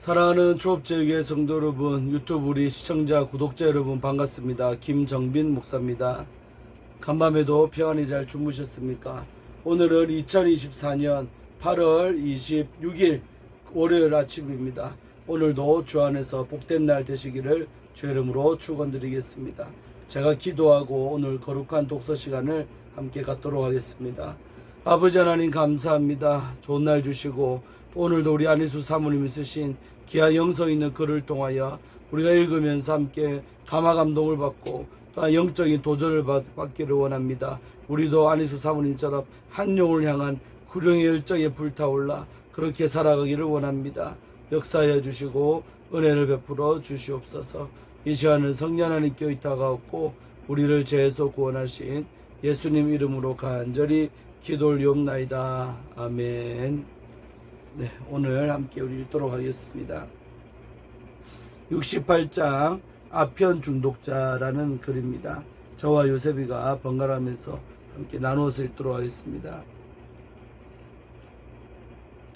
사랑하는 초업제육의 성도 여러분, 유튜브 우리 시청자, 구독자 여러분 반갑습니다. 김정빈 목사입니다. 간밤에도 평안히 잘 주무셨습니까? 오늘은 2024년 8월 26일 월요일 아침입니다. 오늘도 주 안에서 복된 날 되시기를 주 이름으로 축원드리겠습니다. 제가 기도하고 오늘 거룩한 독서 시간을 함께 갖도록 하겠습니다. 아버지 하나님 감사합니다. 좋은 날 주시고 오늘도 우리 안희수 사모님이 쓰신 귀한 영성 있는 글을 통하여 우리가 읽으면서 함께 감화 감동을 받고 또한 영적인 도전을 받기를 원합니다. 우리도 안희수 사모님처럼 한 영을 향한 구령의 열정에 불타올라 그렇게 살아가기를 원합니다. 역사해 주시고 은혜를 베풀어 주시옵소서. 이 시간은 성령 하나님께 의탁하옵고 우리를 죄에서 구원하신 예수님 이름으로 간절히 기도 올리옵나이다. 아멘. 네, 오늘 함께 우리 읽도록 하겠습니다. 68장 아편 중독자라는 글입니다. 저와 요셉이가 번갈아가면서 함께 나누어서 읽도록 하겠습니다.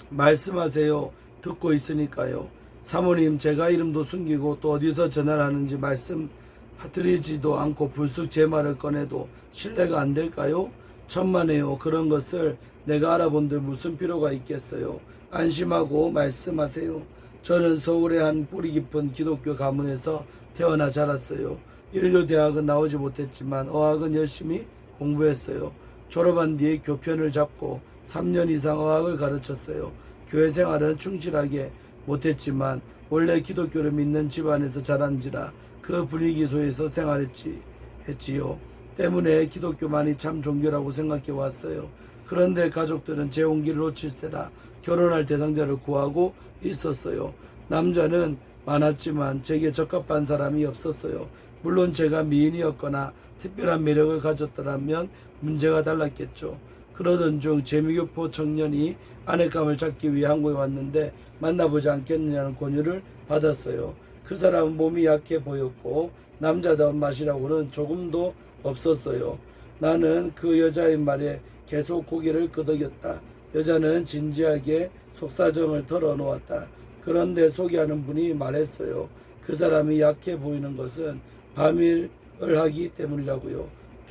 말씀하세요. 듣고 있으니까요. 사모님, 제가 이름도 숨기고 또 어디서 전화를 하는지 말씀드리지도 않고 불쑥 제 말을 꺼내도 신뢰가 안 될까요? 천만에요. 그런 것을 내가 알아본들 무슨 필요가 있겠어요. 안심하고 말씀하세요. 저는 서울의 한 뿌리 깊은 기독교 가문에서 태어나 자랐어요. 인류대학은 나오지 못했지만 어학은 열심히 공부했어요. 졸업한 뒤에 교편을 잡고 3년 이상 어학을 가르쳤어요. 교회 생활은 충실하게 못했지만 원래 기독교를 믿는 집안에서 자란지라 그 분위기 속에서 생활했지요. 때문에 기독교만이 참 종교라고 생각해 왔어요. 그런데 가족들은 제 온기를 놓칠세라 결혼할 대상자를 구하고 있었어요. 남자는 많았지만 제게 적합한 사람이 없었어요. 물론 제가 미인이었거나 특별한 매력을 가졌더라면 문제가 달랐겠죠. 그러던 중 재미교포 청년이 아내감을 찾기 위해 한국에 왔는데 만나보지 않겠느냐는 권유를 받았어요. 그 사람은 몸이 약해 보였고 남자다운 맛이라고는 조금도 없었어요. 나는 그 여자의 말에 계속 고개를 끄덕였다. 여자는 진지하게 속사정을 털어놓았다. 그런데 소개하는 분이 말했어요. 그 사람이 약해 보이는 것은 밤일을 하기 때문이라고요.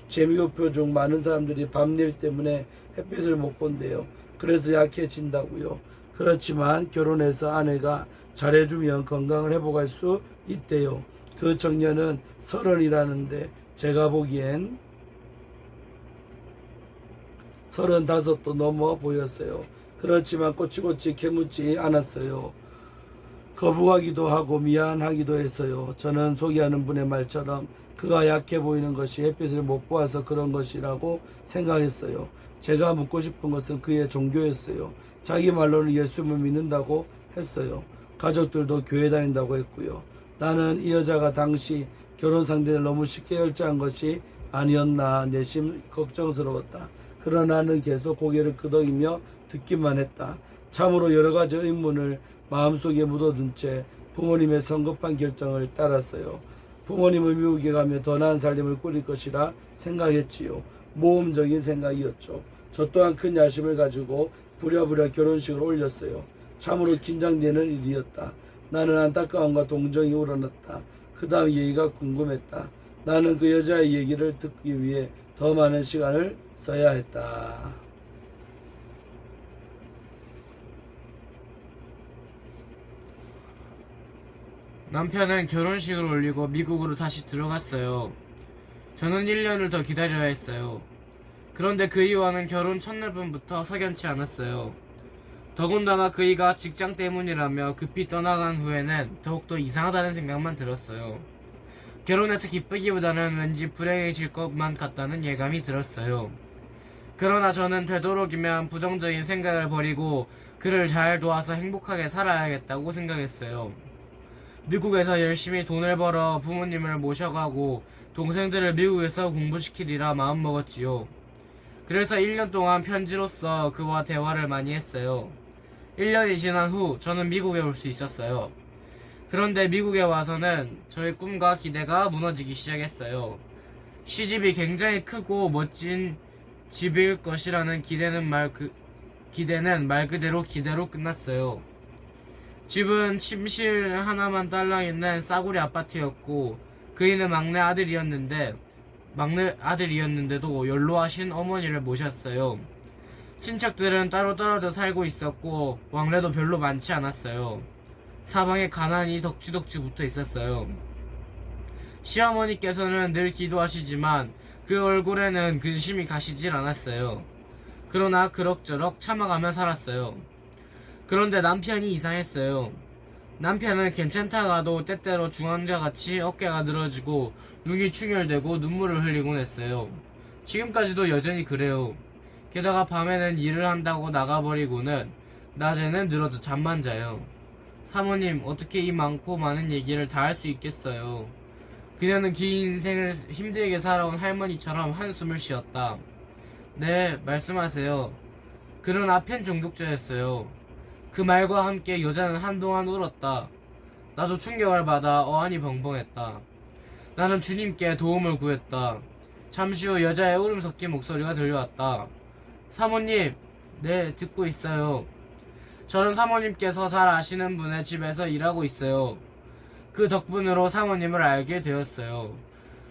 재미교표 중 많은 사람들이 밤일 때문에 햇빛을 못 본대요. 그래서 약해진다고요. 그렇지만 결혼해서 아내가 잘해주면 건강을 회복할 수 있대요. 그 청년은 30이라는데 제가 보기엔 35도 넘어 보였어요. 그렇지만 꼬치꼬치 캐묻지 않았어요. 거부하기도 하고 미안하기도 했어요. 저는 소개하는 분의 말처럼 그가 약해 보이는 것이 햇빛을 못 보아서 그런 것이라고 생각했어요. 제가 묻고 싶은 것은 그의 종교였어요. 자기 말로는 예수님을 믿는다고 했어요. 가족들도 교회 다닌다고 했고요. 나는 이 여자가 당시 결혼 상대를 너무 쉽게 결정한 것이 아니었나 내심 걱정스러웠다. 그러나 나는 계속 고개를 끄덕이며 듣기만 했다. 참으로 여러 가지 의문을 마음속에 묻어둔 채 부모님의 성급한 결정을 따랐어요. 부모님은 미국에 가며 더 나은 살림을 꾸릴 것이라 생각했지요. 모험적인 생각이었죠. 저 또한 큰 야심을 가지고 부랴부랴 결혼식을 올렸어요. 참으로 긴장되는 일이었다. 나는 안타까움과 동정이 우러났다. 그 다음 얘기가 궁금했다. 나는 그 여자의 얘기를 듣기 위해 더 많은 시간을 써야 했다. 남편은 결혼식을 올리고 미국으로 다시 들어갔어요. 저는 1년을 더 기다려야 했어요. 그런데 그이와는 결혼 첫날부터 석연치 않았어요. 더군다나 그이가 직장 때문이라며 급히 떠나간 후에는 더욱더 이상하다는 생각만 들었어요. 결혼해서 기쁘기보다는 왠지 불행해질 것만 같다는 예감이 들었어요. 그러나 저는 되도록이면 부정적인 생각을 버리고 그를 잘 도와서 행복하게 살아야겠다고 생각했어요. 미국에서 열심히 돈을 벌어 부모님을 모셔가고 동생들을 미국에서 공부시키리라 마음먹었지요. 그래서 1년 동안 편지로써 그와 대화를 많이 했어요. 1년이 지난 후 저는 미국에 올 수 있었어요. 그런데 미국에 와서는 저의 꿈과 기대가 무너지기 시작했어요. 시집이 굉장히 크고 멋진 집일 것이라는 기대는 말 그대로 기대로 끝났어요. 집은 침실 하나만 딸랑 있는 싸구려 아파트였고 그이는 막내 아들이었는데도 연로하신 어머니를 모셨어요. 친척들은 따로 떨어져 살고 있었고 왕래도 별로 많지 않았어요. 사방에 가난이 덕지덕지 붙어 있었어요. 시어머니께서는 늘 기도하시지만 그 얼굴에는 근심이 가시질 않았어요. 그러나 그럭저럭 참아가며 살았어요. 그런데 남편이 이상했어요. 남편은 괜찮다가도 때때로 중환자같이 어깨가 늘어지고 눈이 충혈되고 눈물을 흘리곤 했어요. 지금까지도 여전히 그래요. 게다가 밤에는 일을 한다고 나가버리고는 낮에는 늘어져 잠만 자요. 사모님, 어떻게 이 많고 많은 얘기를 다 할 수 있겠어요. 그녀는 긴 인생을 힘들게 살아온 할머니처럼 한숨을 쉬었다. 네, 말씀하세요. 그는 아편 중독자였어요. 그 말과 함께 여자는 한동안 울었다. 나도 충격을 받아 어안이 벙벙했다. 나는 주님께 도움을 구했다. 잠시 후 여자의 울음 섞인 목소리가 들려왔다. 사모님, 네, 듣고 있어요. 저는 사모님께서 잘 아시는 분의 집에서 일하고 있어요. 그 덕분으로 사모님을 알게 되었어요.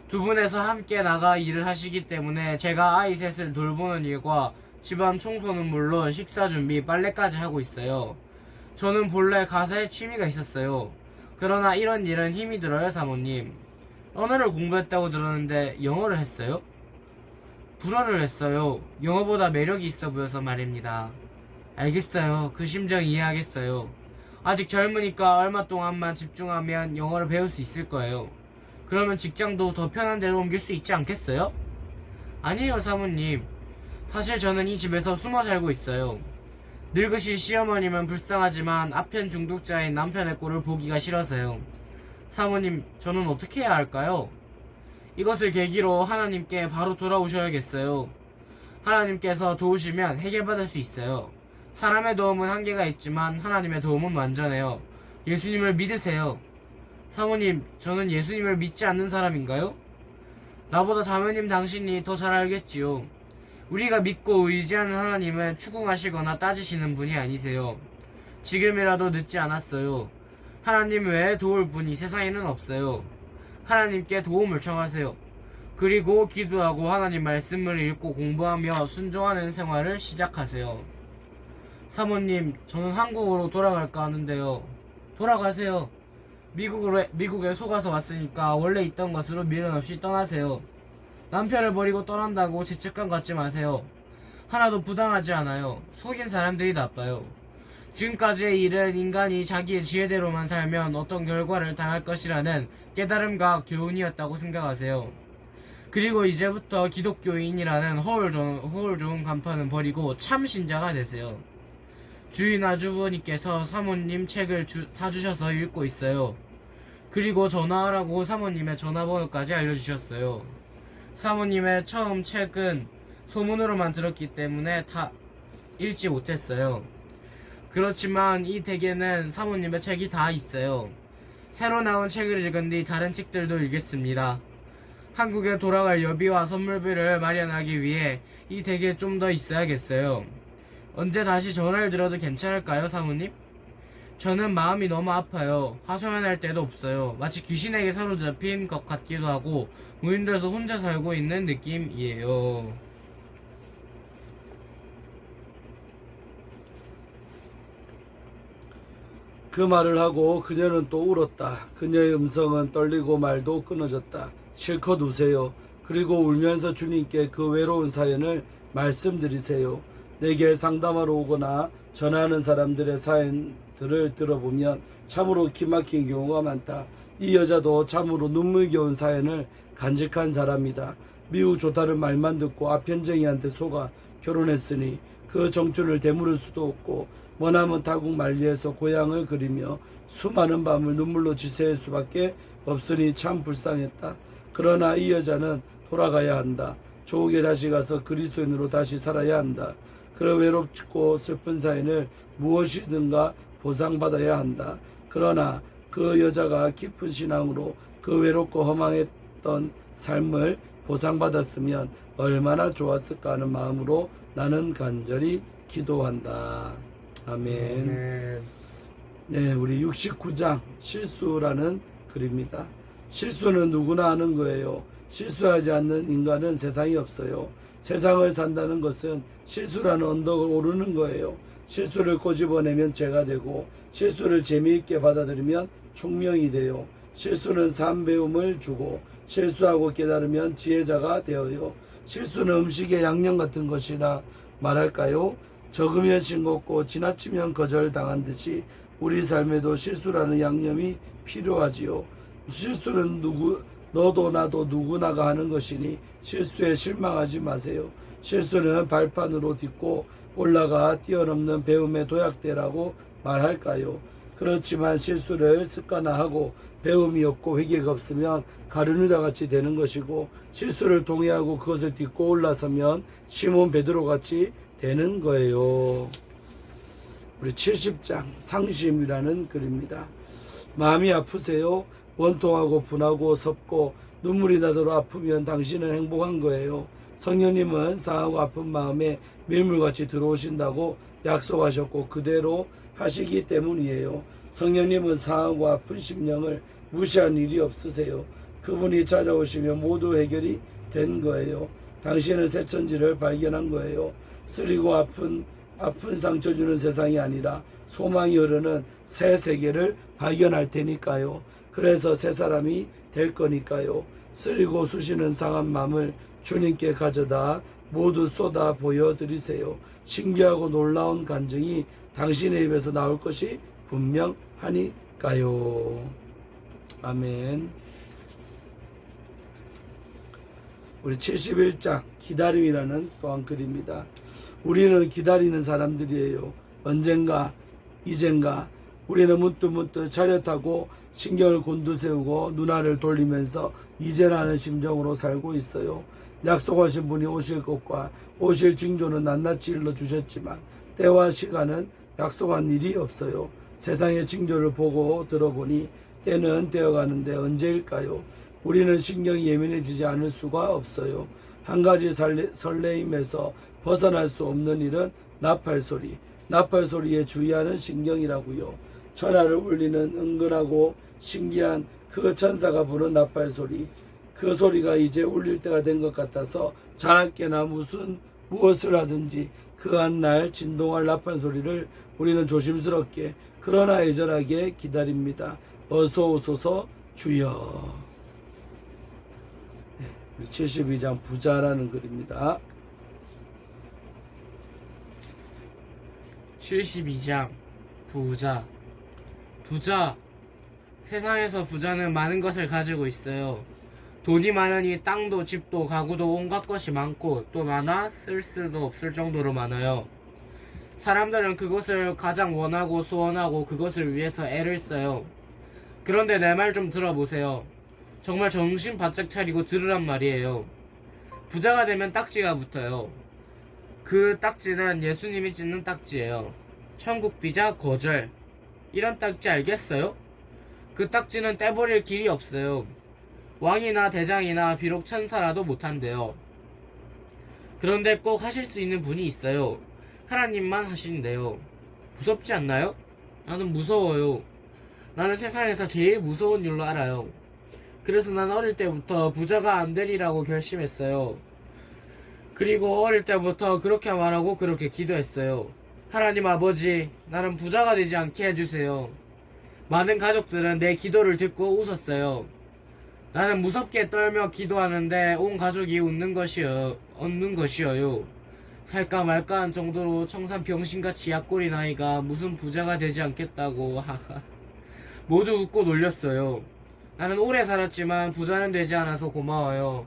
두 분에서 함께 나가 일을 하시기 때문에 제가 아이 셋을 돌보는 일과 집안 청소는 물론 식사 준비, 빨래까지 하고 있어요. 저는 본래 가사에 취미가 있었어요. 그러나 이런 일은 힘이 들어요, 사모님. 언어를 공부했다고 들었는데 영어를 했어요? 불어를 했어요. 영어보다 매력이 있어 보여서 말입니다. 알겠어요. 그 심정 이해하겠어요. 아직 젊으니까 얼마 동안만 집중하면 영어를 배울 수 있을 거예요. 그러면 직장도 더 편한 데로 옮길 수 있지 않겠어요? 아니에요, 사모님. 사실 저는 이 집에서 숨어 살고 있어요. 늙으신 시어머님은 불쌍하지만 아편 중독자인 남편의 꼴을 보기가 싫어서요. 사모님, 저는 어떻게 해야 할까요? 이것을 계기로 하나님께 바로 돌아오셔야겠어요. 하나님께서 도우시면 해결받을 수 있어요. 사람의 도움은 한계가 있지만 하나님의 도움은 완전해요. 예수님을 믿으세요. 사모님, 저는 예수님을 믿지 않는 사람인가요? 나보다 자매님 당신이 더 잘 알겠지요. 우리가 믿고 의지하는 하나님은 추궁하시거나 따지시는 분이 아니세요. 지금이라도 늦지 않았어요. 하나님 외에 도울 분이 세상에는 없어요. 하나님께 도움을 청하세요. 그리고 기도하고 하나님 말씀을 읽고 공부하며 순종하는 생활을 시작하세요. 사모님, 저는 한국으로 돌아갈까 하는데요. 돌아가세요. 미국에 속아서 왔으니까 원래 있던 것으로 미련 없이 떠나세요. 남편을 버리고 떠난다고 죄책감 갖지 마세요. 하나도 부당하지 않아요. 속인 사람들이 나빠요. 지금까지의 일은 인간이 자기의 지혜대로만 살면 어떤 결과를 당할 것이라는 깨달음과 교훈이었다고 생각하세요. 그리고 이제부터 기독교인이라는 허울 좋은 간판은 버리고 참 신자가 되세요. 주인 아주버니께서 사모님 책을 사주셔서 읽고 있어요. 그리고 전화하라고 사모님의 전화번호까지 알려주셨어요. 사모님의 처음 책은 소문으로만 들었기 때문에 다 읽지 못했어요. 그렇지만 이 댁에는 사모님의 책이 다 있어요. 새로 나온 책을 읽은 뒤 다른 책들도 읽겠습니다. 한국에 돌아갈 여비와 선물비를 마련하기 위해 이 댁에 좀 더 있어야겠어요. 언제 다시 전화를 드려도 괜찮을까요, 사모님? 저는 마음이 너무 아파요. 하소연할 데도 없어요. 마치 귀신에게 사로잡힌 것 같기도 하고 무인도에서 혼자 살고 있는 느낌이에요. 그 말을 하고 그녀는 또 울었다. 그녀의 음성은 떨리고 말도 끊어졌다. 실컷 우세요. 그리고 울면서 주님께 그 외로운 사연을 말씀드리세요. 내게 상담하러 오거나 전화하는 사람들의 사연들을 들어보면 참으로 기막힌 경우가 많다. 이 여자도 참으로 눈물겨운 사연을 간직한 사람이다. 미국 좋다는 말만 듣고 아편쟁이한테 속아 결혼했으니 그 정춘을 되물을 수도 없고 머나먼 타국 만리에서 고향을 그리며 수많은 밤을 눈물로 지새울 수밖에 없으니 참 불쌍했다. 그러나 이 여자는 돌아가야 한다. 조국에 다시 가서 그리스도인으로 다시 살아야 한다. 그런 외롭고 슬픈 사연을 무엇이든가 보상받아야 한다. 그러나 그 여자가 깊은 신앙으로 그 외롭고 허망했던 삶을 보상받았으면 얼마나 좋았을까 하는 마음으로 나는 간절히 기도한다. 아멘. 네, 우리 69장 실수라는 글입니다. 실수는 누구나 하는 거예요. 실수하지 않는 인간은 세상에 없어요. 세상을 산다는 것은 실수라는 언덕을 오르는 거예요. 실수를 꼬집어내면 죄가 되고 실수를 재미있게 받아들이면 총명이 돼요. 실수는 삶 배움을 주고 실수하고 깨달으면 지혜자가 되어요. 실수는 음식의 양념 같은 것이라 말할까요? 적으면 싱겁고 지나치면 거절당한 듯이 우리 삶에도 실수라는 양념이 필요하지요. 실수는 너도 나도 누구나가 하는 것이니 실수에 실망하지 마세요. 실수는 발판으로 딛고 올라가 뛰어넘는 배움의 도약대라고 말할까요? 그렇지만 실수를 습관화하고 배움이 없고 회개가 없으면 가룟유다 같이 되는 것이고 실수를 동의하고 그것을 딛고 올라서면 시몬 베드로 같이 되는 거예요. 우리 70장 상심이라는 글입니다. 마음이 아프세요? 원통하고 분하고 섭고 눈물이 나도록 아프면 당신은 행복한 거예요. 성령님은 상하고 아픈 마음에 밀물같이 들어오신다고 약속하셨고 그대로 하시기 때문이에요. 성령님은 상하고 아픈 심령을 무시한 일이 없으세요. 그분이 찾아오시면 모두 해결이 된 거예요. 당신은 새 천지를 발견한 거예요. 쓰리고 아픈 상처 주는 세상이 아니라 소망이 흐르는 새 세계를 발견할 테니까요. 그래서 새 사람이 될 거니까요. 쓰리고 쑤시는 상한 마음을 주님께 가져다 모두 쏟아 보여드리세요. 신기하고 놀라운 간증이 당신의 입에서 나올 것이 분명하니까요. 아멘. 우리 71장 기다림이라는 또한 글입니다. 우리는 기다리는 사람들이에요. 언젠가 이젠가 우리는 문득문득 차렷하고 신경을 곤두세우고 눈알을 돌리면서 이제라는 심정으로 살고 있어요. 약속하신 분이 오실 것과 오실 징조는 낱낱이 일러주셨지만 때와 시간은 약속한 일이 없어요. 세상의 징조를 보고 들어보니 때는 되어가는데 언제일까요? 우리는 신경이 예민해지지 않을 수가 없어요. 한 가지 설레임에서 벗어날 수 없는 일은 나팔소리. 나팔소리에 주의하는 신경이라고요. 천하를 울리는 은근하고 신기한 그 천사가 부른 나팔소리. 그 소리가 이제 울릴 때가 된 것 같아서 자나깨나 무엇을 하든지 그 한 날 진동할 나팔소리를 우리는 조심스럽게 그러나 애절하게 기다립니다. 어서 오소서 주여. 72장 부자라는 글입니다. 72장 부자. 세상에서 부자는 많은 것을 가지고 있어요. 돈이 많으니 땅도 집도 가구도 온갖 것이 많고 또 많아 쓸 수도 없을 정도로 많아요. 사람들은 그것을 가장 원하고 소원하고 그것을 위해서 애를 써요. 그런데 내 말 좀 들어보세요. 정말 정신 바짝 차리고 들으란 말이에요. 부자가 되면 딱지가 붙어요. 그 딱지는 예수님이 찍는 딱지예요. 천국 비자 거절. 이런 딱지 알겠어요? 그 딱지는 떼버릴 길이 없어요. 왕이나 대장이나 비록 천사라도 못한대요. 그런데 꼭 하실 수 있는 분이 있어요. 하나님만 하신대요. 무섭지 않나요? 나는 무서워요. 나는 세상에서 제일 무서운 일로 알아요. 그래서 난 어릴 때부터 부자가 안 되리라고 결심했어요. 그리고 어릴 때부터 그렇게 말하고 그렇게 기도했어요. 하나님 아버지, 나는 부자가 되지 않게 해주세요. 많은 가족들은 내 기도를 듣고 웃었어요. 나는 무섭게 떨며 기도하는데 온 가족이 웃는 것이어요. 살까 말까 한 정도로 청산 병신같이 약골인 아이가 무슨 부자가 되지 않겠다고 하하. 모두 웃고 놀렸어요. 나는 오래 살았지만 부자는 되지 않아서 고마워요.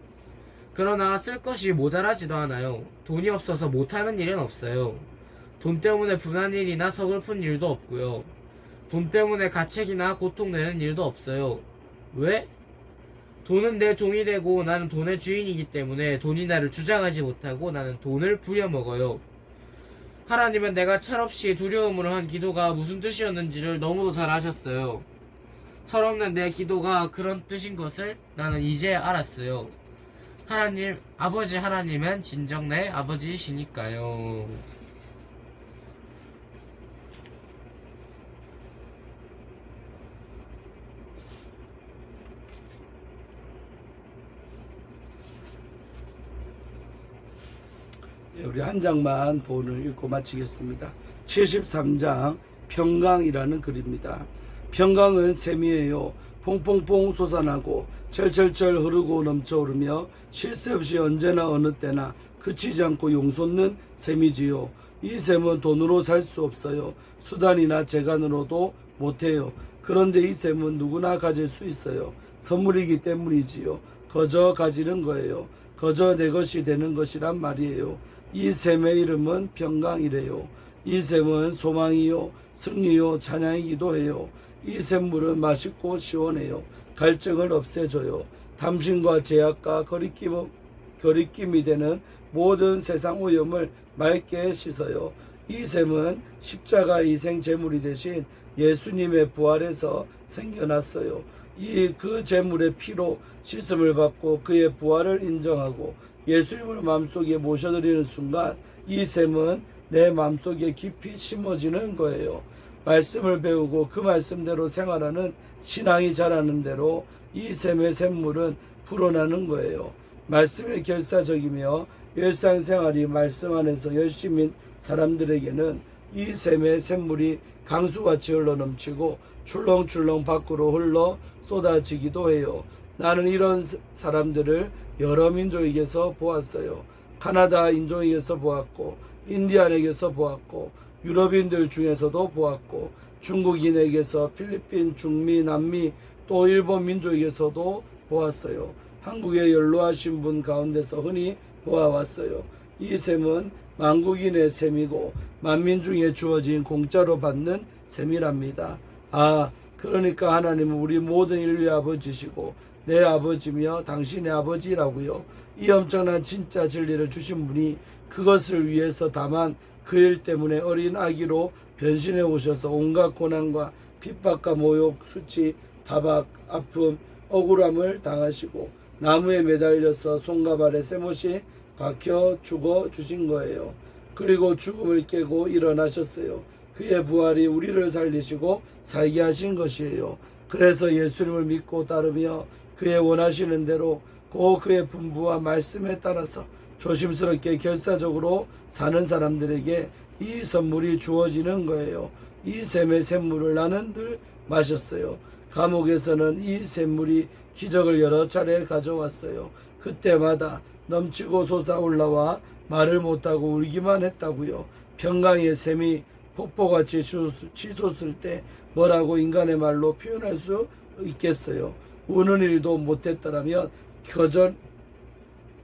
그러나 쓸 것이 모자라지도 않아요. 돈이 없어서 못하는 일은 없어요. 돈 때문에 분한 일이나 서글픈 일도 없고요. 돈 때문에 가책이나 고통내는 일도 없어요. 왜? 돈은 내 종이 되고 나는 돈의 주인이기 때문에 돈이 나를 주장하지 못하고 나는 돈을 부려먹어요. 하나님은 내가 철없이 두려움으로 한 기도가 무슨 뜻이었는지를 너무도 잘 아셨어요. 철없는 내 기도가 그런 뜻인 것을 나는 이제 알았어요. 하나님, 아버지 하나님은 진정 내 아버지이시니까요. 우리 한 장만 본을 읽고 마치겠습니다. 73장 평강이라는 글입니다. 평강은 샘이에요. 퐁퐁퐁 솟아나고 철철철 흐르고 넘쳐오르며 쉴 새 없이 언제나 어느 때나 그치지 않고 용솟는 샘이지요. 이 샘은 돈으로 살 수 없어요. 수단이나 재간으로도 못해요. 그런데 이 샘은 누구나 가질 수 있어요. 선물이기 때문이지요. 거저 가지는 거예요. 거저 내 것이 되는 것이란 말이에요. 이 샘의 이름은 평강이래요. 이 샘은 소망이요, 승리요, 찬양이기도 해요. 이 샘물은 맛있고 시원해요. 갈증을 없애줘요. 탐심과 제약과 거리낌이 되는 모든 세상 오염을 맑게 씻어요. 이 샘은 십자가 희생 제물이 되신 예수님의 부활에서 생겨났어요. 그 제물의 피로 씻음을 받고 그의 부활을 인정하고 예수님을 마음속에 모셔드리는 순간 이 샘은 내 마음속에 깊이 심어지는 거예요. 말씀을 배우고 그 말씀대로 생활하는 신앙이 자라는 대로 이 샘의 샘물은 불어나는 거예요. 말씀의 결사적이며 일상생활이 말씀 안에서 열심인 사람들에게는 이 샘의 샘물이 강수같이 흘러넘치고 출렁출렁 밖으로 흘러 쏟아지기도 해요. 나는 이런 사람들을 여러 민족에게서 보았어요. 카나다 인종에게서 보았고, 인디안에게서 보았고, 유럽인들 중에서도 보았고, 중국인에게서, 필리핀, 중미, 남미, 또 일본 민족에게서도 보았어요. 한국에 연로하신 분 가운데서 흔히 보아왔어요. 이 샘은 만국인의 샘이고 만민 중에 주어진 공짜로 받는 샘이랍니다. 그러니까 하나님은 우리 모든 인류의 아버지시고 내 아버지며 당신의 아버지라고요. 이 엄청난 진짜 진리를 주신 분이 그것을 위해서 다만 그 일 때문에 어린 아기로 변신해 오셔서 온갖 고난과 핍박과 모욕, 수치, 타박, 아픔, 억울함을 당하시고 나무에 매달려서 손과 발에 쇠못이 박혀 죽어 주신 거예요. 그리고 죽음을 깨고 일어나셨어요. 그의 부활이 우리를 살리시고 살게 하신 것이에요. 그래서 예수님을 믿고 따르며 그의 원하시는 대로 그의 분부와 말씀에 따라서 조심스럽게 결사적으로 사는 사람들에게 이 선물이 주어지는 거예요. 이 샘의 샘물을 나는 늘 마셨어요. 감옥에서는 이 샘물이 기적을 여러 차례 가져왔어요. 그때마다 넘치고 솟아올라와 말을 못하고 울기만 했다고요. 평강의 샘이 폭포같이 치솟을 때 뭐라고 인간의 말로 표현할 수 있겠어요. 우는 일도 못했더라면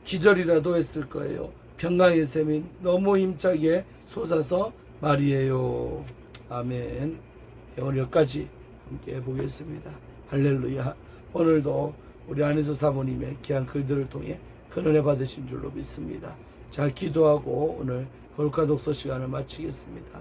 기절이라도 했을 거예요. 평강의 샘이 너무 힘차게 솟아서 말이에요. 아멘. 오늘 여기까지 함께 보겠습니다. 할렐루야. 오늘도 우리 안희수 사모님의 귀한 글들을 통해 큰 은혜 받으신 줄로 믿습니다. 잘 기도하고 오늘 거룩한 독서 시간을 마치겠습니다.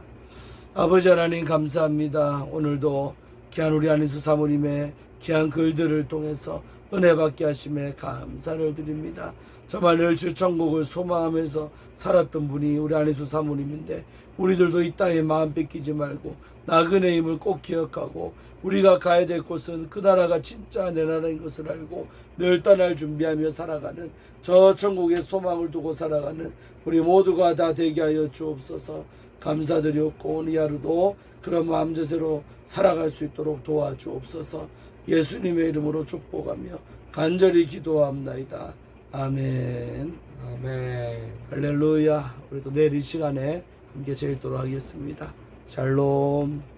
아버지 하나님 감사합니다. 오늘도 귀한 우리 안희수 사모님의 귀한 글들을 통해서 은혜 받게 하심에 감사를 드립니다. 정말 늘 주 천국을 소망하면서 살았던 분이 우리 안희수 사모님인데 우리들도 이 땅에 마음 뺏기지 말고 나그네 힘을 꼭 기억하고 우리가 가야 될 곳은 그 나라가 진짜 내 나라인 것을 알고 늘 떠날 준비하며 살아가는 저 천국의 소망을 두고 살아가는 우리 모두가 다 되게 하여 주옵소서. 감사드렸고 오늘 하루도 그런 마음자세로 살아갈 수 있도록 도와주옵소서. 예수님의 이름으로 축복하며 간절히 기도합나이다. 아멘. 아멘. 할렐루야. 우리도 내일 이 시간에 함께 제일도록 하겠습니다. 샬롬.